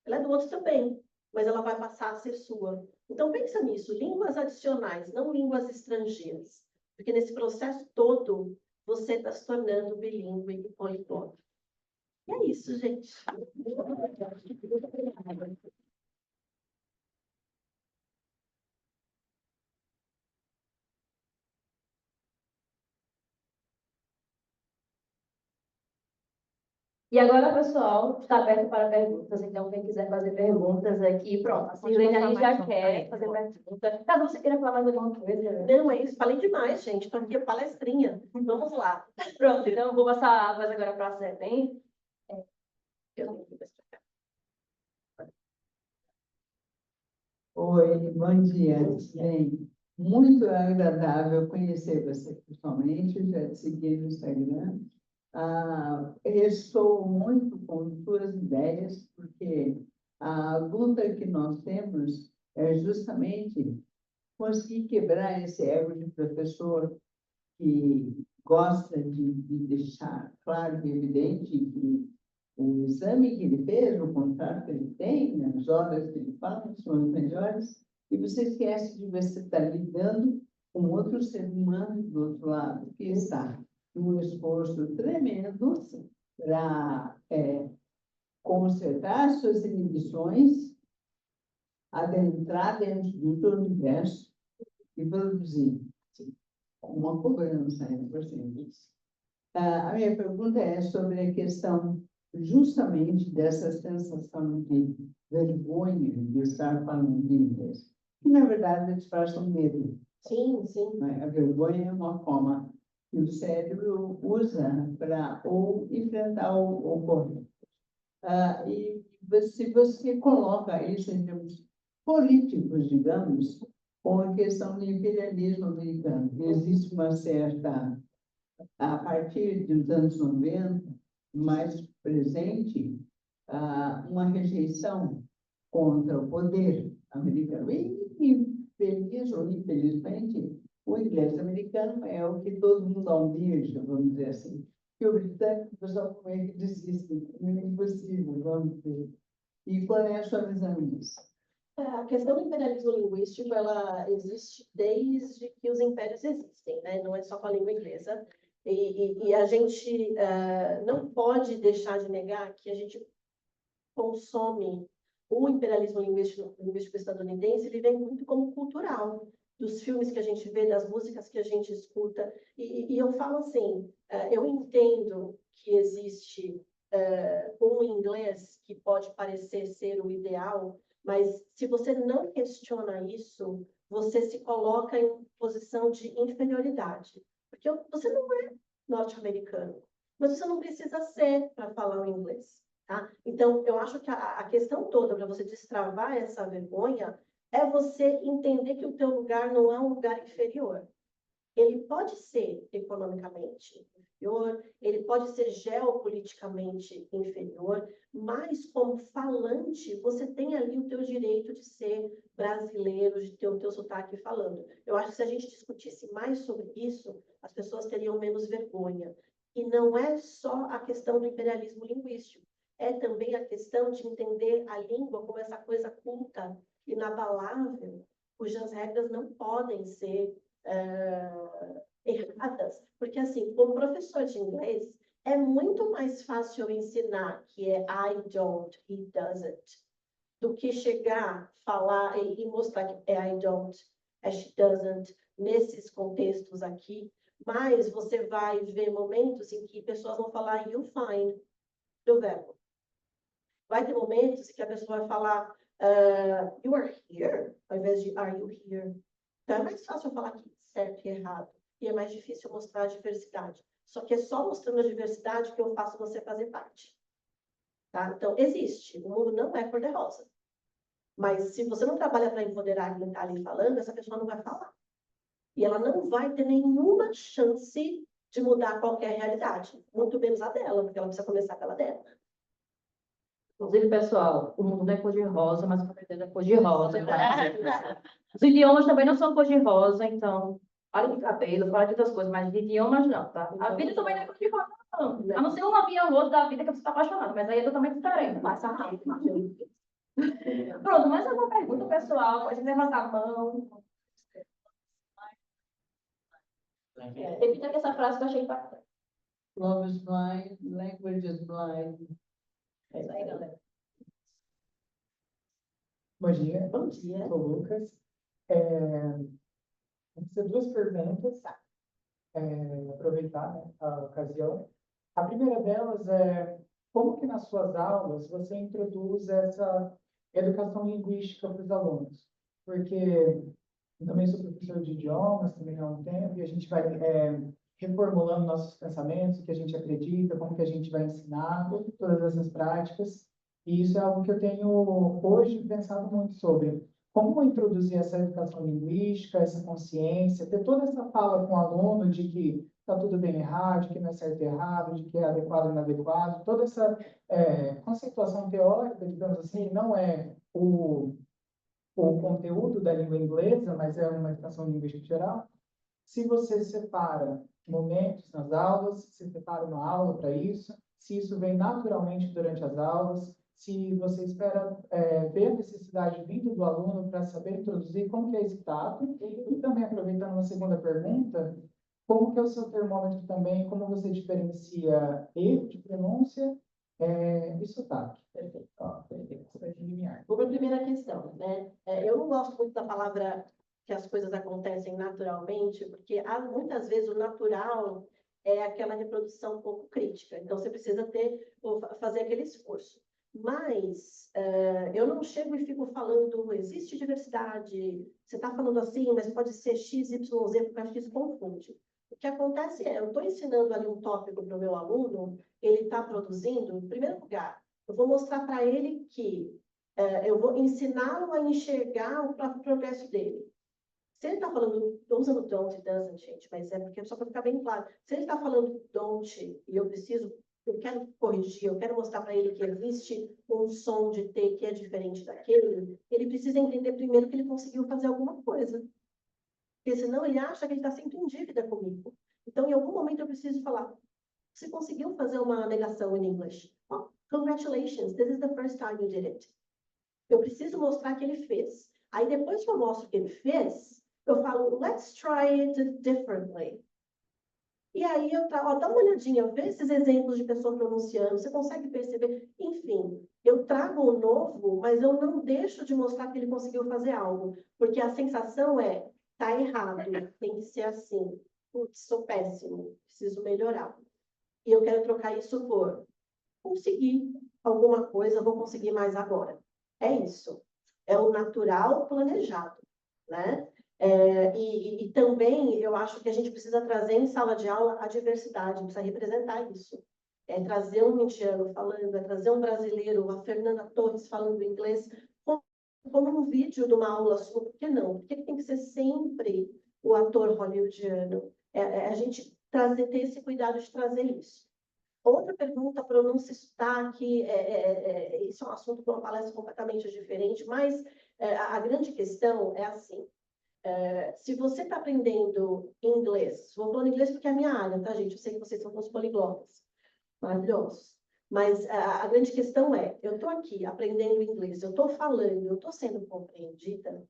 Ela é do outro também, mas ela vai passar a ser sua. Então, pensa nisso. Línguas adicionais, não línguas estrangeiras. Porque nesse processo todo, você está se tornando bilíngue e poliglota. E é isso, gente. Muito obrigada. E agora, pessoal, está aberto para perguntas. Então, quem quiser fazer perguntas aqui, pronto. A Silene aí já quer fazer pergunta. Caso você queira falar mais alguma coisa. Não, é isso. Falei demais, gente. Estou aqui palestrinha. Vamos lá. Pronto, então eu vou passar a voz agora para a Silene. Eu tenho que explicar. Oi, bom dia. Bem, muito agradável conhecer você pessoalmente, já te segui no Instagram. Ressoou muito com suas ideias, porque a luta que nós temos é justamente conseguir quebrar esse ego de professor que gosta de deixar claro e evidente que o exame que ele fez, o contrato que ele tem, as horas que ele faz são as melhores, e você esquece de você estar lidando com outro ser humano do outro lado, que está num esforço tremendo para consertar suas inibições, adentrar dentro do teu universo e produzir uma cobrança ainda por cima disso. A minha pergunta é sobre a questão justamente dessa sensação de vergonha de estar falando de inglês, que na verdade disfarça um medo. Sim, sim. Né? A vergonha é uma forma que o cérebro usa para ou enfrentar o ocorrido. E se você coloca isso em termos políticos, digamos, com a questão do imperialismo americano, existe uma certa, a partir dos anos 90, mais presente, uma rejeição contra o poder americano. E, feliz ou infelizmente, o inglês americano é o que todo mundo almeja, vamos dizer assim. Que o britânico, o pessoal como é que desiste, é impossível, vamos dizer. E qual é a sua visão disso? A questão do imperialismo linguístico, ela existe desde que os impérios existem, né? Não é só com a língua inglesa. E a gente não pode deixar de negar que a gente consome o imperialismo linguístico estadunidense, ele vem muito como cultural, dos filmes que a gente vê, das músicas que a gente escuta. E eu falo assim, eu entendo que existe um inglês que pode parecer ser o ideal, mas se você não questiona isso, você se coloca em posição de inferioridade. Porque você não é norte-americano, mas você não precisa ser para falar o inglês. Tá? Então, eu acho que a questão toda para você destravar essa vergonha é você entender que o teu lugar não é um lugar inferior. Ele pode ser economicamente inferior, ele pode ser geopoliticamente inferior, mas como falante, você tem ali o teu direito de ser brasileiro, de ter o teu sotaque falando. Eu acho que se a gente discutisse mais sobre isso, as pessoas teriam menos vergonha. E não é só a questão do imperialismo linguístico, é também a questão de entender a língua como essa coisa culta, inabalável, cujas regras não podem ser erradas. Porque, assim, como professor de inglês, é muito mais fácil eu ensinar que é I don't, he doesn't, do que chegar, falar e mostrar que é I don't, é she doesn't, nesses contextos aqui. Mas você vai ver momentos em que pessoas vão falar you find do verbo. Vai ter momentos em que a pessoa vai falar you are here, ao invés de are you here. Então é mais fácil eu falar aqui certo e errado. E é mais difícil mostrar a diversidade. Só que é só mostrando a diversidade que eu faço você fazer parte. Tá? Então, existe. O mundo não é cor-de-rosa. Mas se você não trabalha para empoderar quem está ali falando, essa pessoa não vai falar. E ela não vai ter nenhuma chance de mudar qualquer realidade. Muito menos a dela, porque ela precisa começar pela dela. Inclusive, pessoal, o mundo é cor-de-rosa, mas com certeza é cor-de-rosa. Os idiomas também não são cor-de-rosa, então, fala de cabelo, fala de outras coisas, mas de idiomas não, tá? A vida também não é cor-de-rosa, não. A não ser um avião ou outro da vida que você está apaixonado, mas aí é totalmente diferente. Passa rápido. Pronto, mais alguma pergunta, pessoal? Pode levantar a mão. Repita aqui essa frase que eu achei impactante. Love is blind, language is blind. É isso aí, galera. Bom dia, Bom dia. sou o Lucas. Vou fazer duas perguntas, aproveitar, né, a ocasião. A primeira delas é como que nas suas aulas você introduz essa educação linguística para os alunos? Porque eu também sou professor de idiomas, também há um tempo, e a gente vai reformulando nossos pensamentos, o que a gente acredita, como que a gente vai ensinar, todas essas práticas. E isso é algo que eu tenho hoje pensado muito sobre. Como introduzir essa educação linguística, essa consciência, ter toda essa fala com o aluno de que está tudo bem errado, de que não é certo e errado, de que é adequado e inadequado, toda essa conceituação teórica, digamos assim, não é o conteúdo da língua inglesa, mas é uma educação linguística geral. Se você separa momentos nas aulas, se separa uma aula para isso, se isso vem naturalmente durante as aulas, se você espera ver a necessidade vindo do aluno para saber introduzir como que é esse tato, e também aproveitando uma segunda pergunta, como que é o seu termômetro também, como você diferencia erro de pronúncia e sotaque? Perfeito. Perfeito. Você vai limiar. Vou para a primeira questão, né? Eu não gosto muito da palavra que as coisas acontecem naturalmente, porque muitas vezes o natural é aquela reprodução um pouco crítica. Então, você precisa fazer aquele esforço. Mas eu não chego e fico falando, existe diversidade, você está falando assim, mas pode ser X, Y, Z, porque acho que isso confunde. O que acontece eu estou ensinando ali um tópico para o meu aluno, ele está produzindo, em primeiro lugar, eu vou mostrar para ele que eu vou ensiná-lo a enxergar o próprio progresso dele. Se ele está falando, estou usando don't e doesn't, gente, mas é porque só para ficar bem claro. Se ele está falando don't e eu quero corrigir, eu quero mostrar para ele que existe um som de T que é diferente daquele, ele precisa entender primeiro que ele conseguiu fazer alguma coisa. Porque senão ele acha que ele está sempre em dívida comigo. Então, em algum momento, eu preciso falar, você conseguiu fazer uma negação em inglês? Oh, congratulations, this is the first time you did it. Eu preciso mostrar que ele fez. Aí, depois que eu mostro que ele fez, eu falo, let's try it differently. E aí, dá uma olhadinha, vê esses exemplos de pessoa pronunciando, você consegue perceber? Enfim, eu trago o novo, mas eu não deixo de mostrar que ele conseguiu fazer algo. Porque a sensação é, tá errado, tem que ser assim. Putz, sou péssimo, preciso melhorar. E eu quero trocar isso por conseguir alguma coisa, vou conseguir mais agora. É isso. É o natural planejado, né? E também eu acho que a gente precisa trazer em sala de aula a diversidade, precisa representar isso. É trazer um indiano falando, é trazer um brasileiro, a Fernanda Torres falando inglês, como um vídeo de uma aula sua, por que não? Por que tem que ser sempre o ator hollywoodiano? A gente ter esse cuidado de trazer isso. Outra pergunta, pronúncia e sotaque, isso é um assunto para uma palestra completamente diferente, mas a grande questão é assim, Se você está aprendendo inglês, vou falando inglês porque é a minha área, tá, gente? Eu sei que vocês são todos poliglotas, maravilhosos. Mas a grande questão é, eu estou aqui aprendendo inglês, eu estou falando, eu estou sendo compreendida.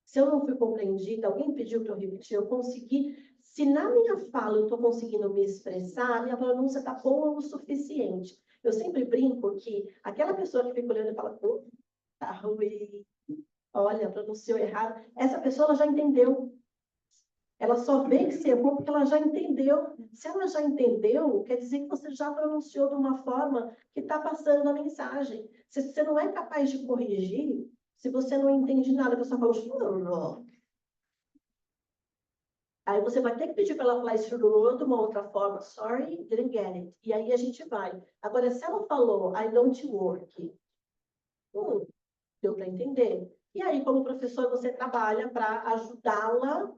Se eu não fui compreendida, alguém pediu para eu repetir, eu consegui. Se na minha fala eu estou conseguindo me expressar, minha pronúncia está boa o suficiente. Eu sempre brinco que aquela pessoa que fica olhando e fala, tá ruim, olha, pronunciou errado, essa pessoa ela já entendeu. Ela só vê que se errou porque ela já entendeu. Se ela já entendeu, quer dizer que você já pronunciou de uma forma que está passando a mensagem. Se você não é capaz de corrigir, se você não entende nada, a pessoa fala... Aí você vai ter que pedir para ela falar isso de uma outra forma. Sorry, didn't get it. E aí a gente vai. Agora, se ela falou, I don't work, deu para entender. E aí, como professor, você trabalha para ajudá-la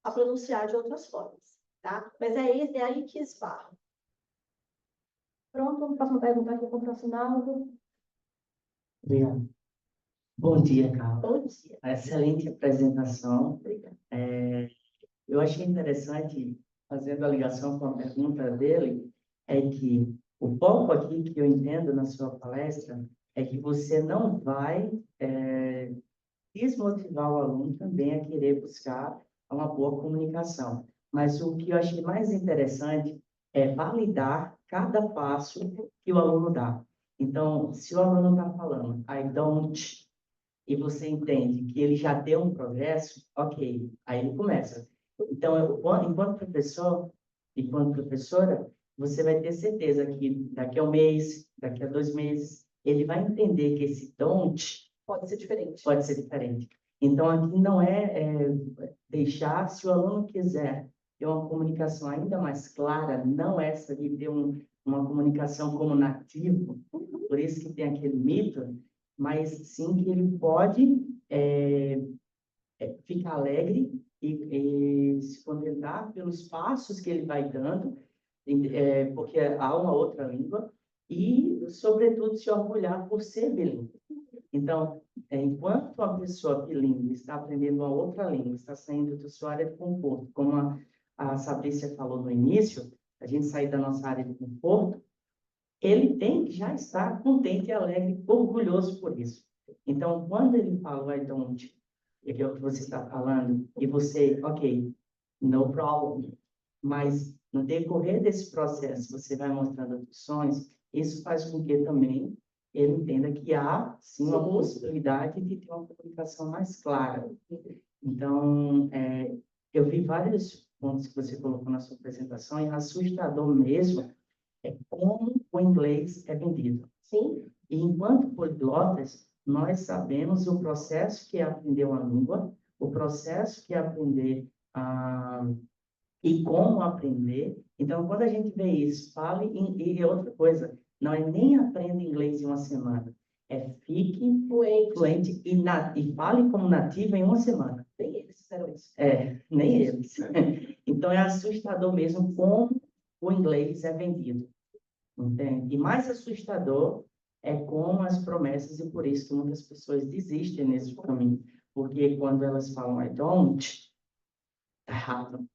a pronunciar de outras formas, tá? Mas é aí que esbarra. Pronto, próxima pergunta aqui contra o Sinaldo. Obrigado. Bom dia, Carla. Bom dia. Excelente apresentação. Obrigada. Eu achei interessante, fazendo a ligação com a pergunta dele, é que o foco aqui que eu entendo na sua palestra é que você não vai desmotivar o aluno também a querer buscar uma boa comunicação. Mas o que eu achei mais interessante é validar cada passo que o aluno dá. Então, se o aluno está falando, I don't, e você entende que ele já deu um progresso, ok, aí ele começa. Então, enquanto professor, enquanto professora, você vai ter certeza que daqui a um mês, daqui a 2 meses, ele vai entender que esse don't Pode ser diferente. pode ser diferente. Então, aqui não é deixar, se o aluno quiser ter uma comunicação ainda mais clara, não essa de ter uma comunicação como nativo, por isso que tem aquele mito, mas sim que ele pode ficar alegre e se contentar pelos passos que ele vai dando, porque há uma outra língua, e, sobretudo, se orgulhar por ser bilíngue. Então, enquanto a pessoa bilíngue está aprendendo uma outra língua, está saindo da sua área de conforto, como a Fabrícia falou no início, a gente sair da nossa área de conforto, ele tem que já estar contente, alegre, orgulhoso por isso. Então, quando ele fala I don't, que é o que você está falando, e você, ok, no problem, mas no decorrer desse processo, você vai mostrando opções, isso faz com que também ele entenda que há, sim, uma possibilidade de ter uma comunicação mais clara. Então, eu vi vários pontos que você colocou na sua apresentação, e assustador mesmo é como o inglês é vendido. Sim. E enquanto poliglotas, nós sabemos o processo que é aprender uma língua, o processo que é aprender e como aprender. Então, quando a gente vê isso, e outra coisa, não é nem aprenda inglês em uma semana, é fique fluente e fale como nativo em uma semana. Nem eles fizeram isso. Nem eles. Então, é assustador mesmo como o inglês é vendido. Entende? E mais assustador é como as promessas, e por isso que muitas pessoas desistem nesse caminho. Porque quando elas falam I don't, tá errado.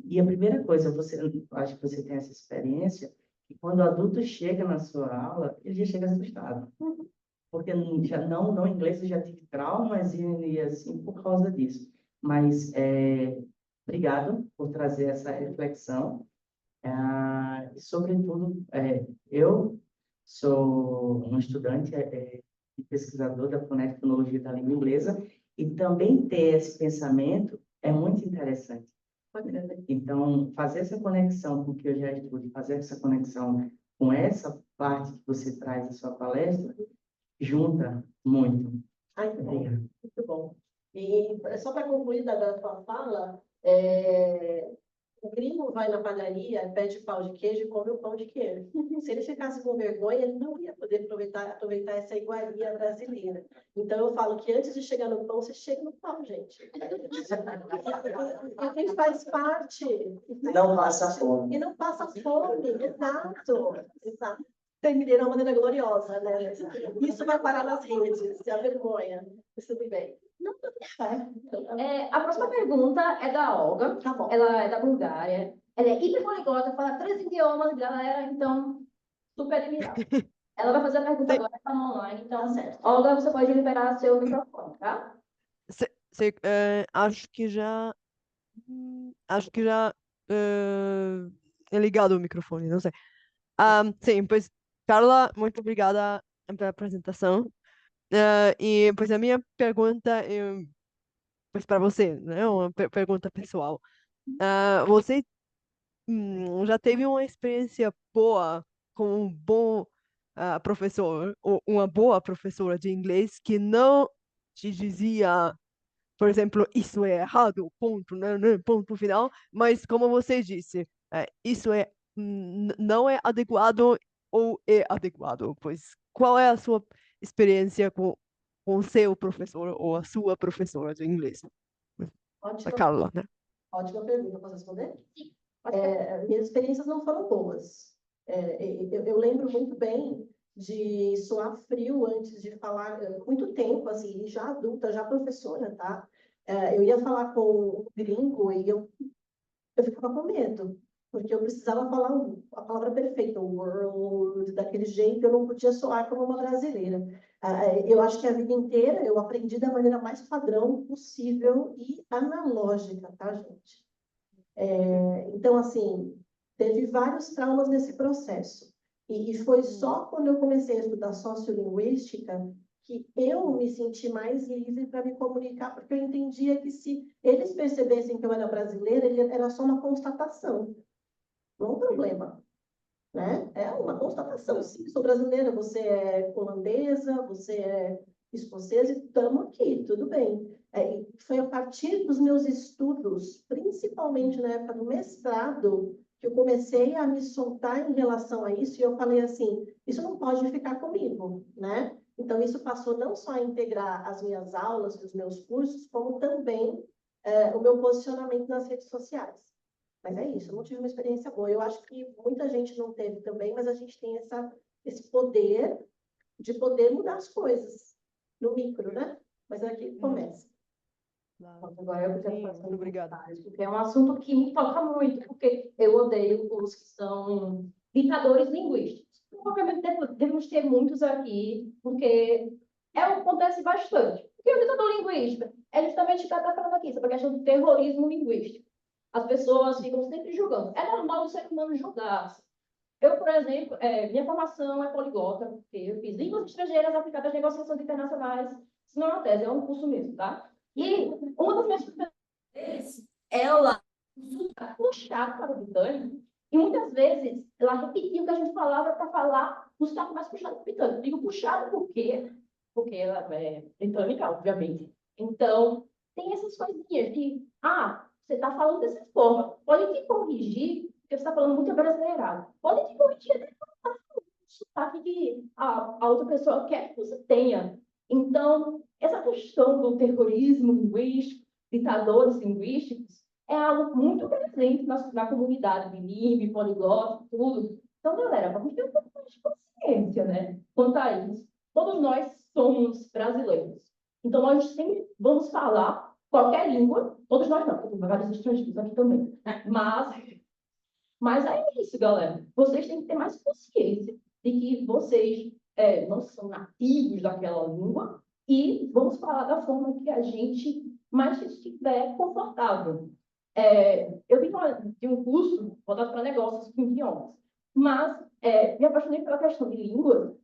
E a primeira coisa, acho que você tem essa experiência, que quando o adulto chega na sua aula, ele já chega assustado. Porque já no inglês eu já tive traumas e assim por causa disso. Mas obrigado por trazer essa reflexão. E, sobretudo, eu sou um estudante e pesquisador da fonética e fonologia da língua inglesa, e também ter esse pensamento é muito interessante. Então, fazer essa conexão com o que eu já estudo, fazer essa conexão com essa parte que você traz na sua palestra, junta muito. Ai, que bom. Obrigado. Muito bom. E só para concluir da tua fala, o gringo vai na padaria, pede pão de queijo e come o pão de queijo. Se ele ficasse com vergonha, ele não ia poder aproveitar essa iguaria brasileira. Então, eu falo que antes de chegar no pão, você chega no pão, gente. Porque faz parte. Não passa fome. E não passa fome, exato. Terminei de uma maneira gloriosa, né? Isso vai parar nas redes, a vergonha. Mas tudo bem. Não, A próxima pergunta é da Olga. Tá bom. Ela é da Bulgária. Ela é hiperpoliglota, fala 3 idiomas, galera, então, super admirável. Ela vai fazer a pergunta Sim. agora, está online. Então, Tá certo. Olga, você pode liberar seu microfone, tá? Acho que já é ligado o microfone, não sei. Sim, pois, Carla, muito obrigada pela apresentação. E, pois, a minha pergunta é, pois, para você, né? Uma pergunta pessoal. Você já teve uma experiência boa com um bom professor ou uma boa professora de inglês que não te dizia, por exemplo, isso é errado, ponto, né, ponto final, mas como você disse, isso não é adequado ou é adequado, pois qual é a sua experiência com o seu professor ou a sua professora de inglês? A Ótima, Carla, né? ótima pergunta. Posso responder? Sim. Pode falar. Minhas experiências não foram boas. Eu lembro muito bem de suar frio antes de falar, muito tempo, assim, já adulta, já professora, tá? Eu ia falar com um gringo e eu ficava com medo, porque eu precisava falar a palavra perfeita, world, daquele jeito, eu não podia soar como uma brasileira. Eu acho que a vida inteira eu aprendi da maneira mais padrão possível e analógica, tá, gente? Então, assim, teve vários traumas nesse processo. E foi só quando eu comecei a estudar sociolinguística que eu me senti mais livre para me comunicar, porque eu entendia que se eles percebessem que eu era brasileira, era só uma constatação, não um problema, né? É uma constatação, sim, sou brasileira, você é holandesa, você é escocesa, e estamos aqui, tudo bem. E foi a partir dos meus estudos, principalmente na época do mestrado, que eu comecei a me soltar em relação a isso, e eu falei assim, isso não pode ficar comigo, né? Então, isso passou não só a integrar as minhas aulas e os meus cursos, como também o meu posicionamento nas redes sociais. Mas é isso, eu não tive uma experiência boa. Eu acho que muita gente não teve também, mas a gente tem esse poder de poder mudar as coisas no micro, né? Mas é aqui que começa. Agora eu quero Sim, fazer muito obrigada. comentários, porque é um assunto que me toca muito, porque eu odeio os que são ditadores linguísticos. Provavelmente devemos ter muitos aqui, porque acontece bastante. O que é o ditador linguístico? É justamente o que está falando aqui, sobre a questão do terrorismo linguístico. As pessoas ficam sempre julgando. É normal o ser humano julgar. Eu, por exemplo, minha formação é poliglota, porque eu fiz línguas estrangeiras aplicadas às negociações internacionais. Isso não é uma tese, é um curso mesmo, tá? E uma das minhas professoras, ela puxava para o britânico, e muitas vezes ela repetia o que a gente falava para falar o sotaque mais puxado do britânico. Digo puxado por quê? Porque ela é britânica, obviamente. Então, tem essas coisinhas de, você está falando dessa forma, pode te corrigir, porque você está falando muito brasileirado. Pode te corrigir até o sotaque que a outra pessoa quer que você tenha. Então, essa questão do terrorismo linguístico, ditadores linguísticos, é algo muito presente na comunidade bilíngue, poliglota, tudo. Então, galera, vamos ter um pouco mais de consciência, né? Quanto a isso. Todos nós somos brasileiros. Então, nós sempre vamos falar qualquer língua, todos nós não, porque tem vários estrangeiros aqui também. Mas é isso, galera. Vocês têm que ter mais consciência de que vocês não são nativos daquela língua e vamos falar da forma que a gente mais estiver confortável. Eu vim de um curso voltado para negócios com idiomas, mas me apaixonei pela questão de língua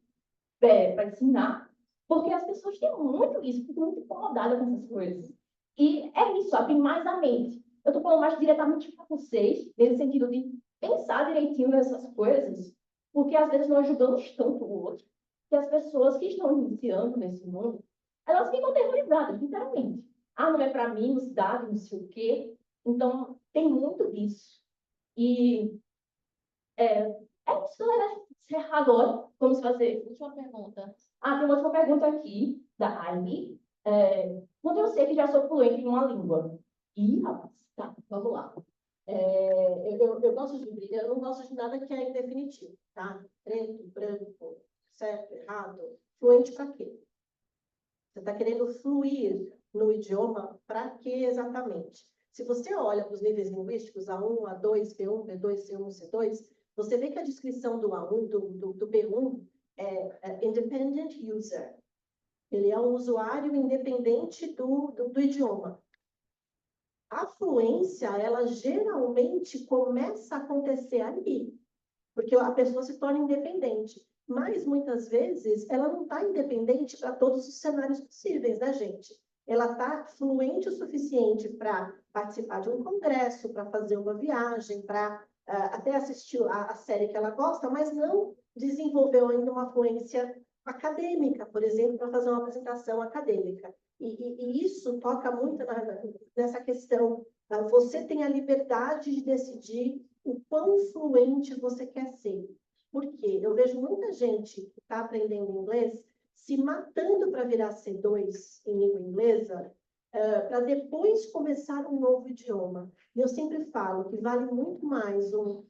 para ensinar, porque as pessoas têm muito isso, ficam muito incomodadas com essas coisas. E é isso, abre mais a mente. Eu estou falando mais diretamente para vocês, nesse sentido de pensar direitinho nessas coisas, porque às vezes nós julgamos tanto o outro, que as pessoas que estão iniciando nesse mundo, elas ficam aterrorizadas, literalmente. Não é para mim, cidade, não sei o quê. Então, tem muito disso. E isso, galera. Encerrar agora. Vamos fazer. Última pergunta. Tem uma última pergunta aqui, da Ivy. Quando eu sei que já sou fluente em uma língua? Rapaz, tá, vamos lá. Eu gosto eu não gosto de nada que é indefinitivo, tá? Preto, branco, certo, errado. Fluente para quê? Você está querendo fluir no idioma para quê exatamente? Se você olha para os níveis linguísticos, A1, A2, B1, B2, C1, C2, você vê que a descrição do A1, do B1, é independent user. Ele é um usuário independente do idioma. A fluência, ela geralmente começa a acontecer ali, porque a pessoa se torna independente. Mas, muitas vezes, ela não está independente para todos os cenários possíveis, né, gente? Ela está fluente o suficiente para participar de um congresso, para fazer uma viagem, para até assistir a série que ela gosta, mas não desenvolveu ainda uma fluência acadêmica, por exemplo, para fazer uma apresentação acadêmica. E isso toca muito nessa questão. Você tem a liberdade de decidir o quão fluente você quer ser. Por quê? Eu vejo muita gente que está aprendendo inglês se matando para virar C2 em língua inglesa, para depois começar um novo idioma. E eu sempre falo que vale muito mais um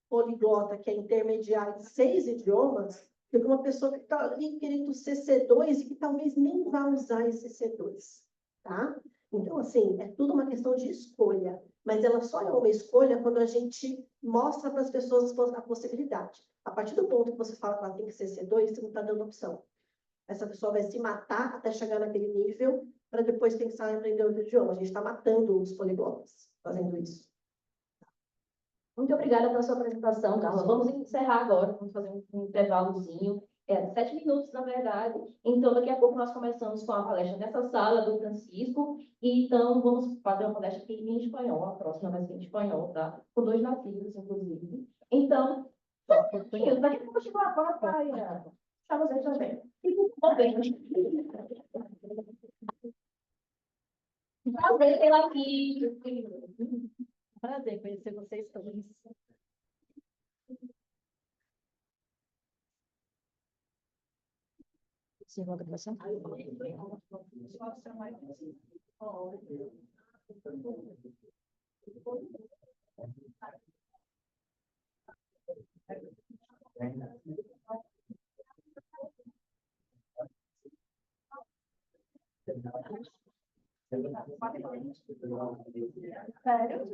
poliglota que é intermediário de 6 idiomas do que uma pessoa que está ali querendo ser C2 e que talvez nem vá usar esse C2, tá? Então, assim, é tudo uma questão de escolha, mas ela só é uma escolha quando a gente mostra para as pessoas a possibilidade. A partir do ponto que você fala que ela tem que ser C2, você não está dando opção. Essa pessoa vai se matar até chegar naquele nível para depois pensar em aprender outro idioma. A gente está matando os poliglotas fazendo isso. Muito obrigada pela sua apresentação, Carla. Vamos encerrar agora, vamos fazer um intervalozinho, 7 minutos, na verdade. Então, daqui a pouco nós começamos com a palestra nessa sala do Francisco, e então vamos fazer uma palestra aqui em espanhol, a próxima vai ser em espanhol, tá? Com 2 nativos, inclusive. Então, daqui a pouco chegou a praia. Para vocês também. Prazer tê-la aqui. Prazer conhecer vocês todos. Encerrou a gravação? Sério?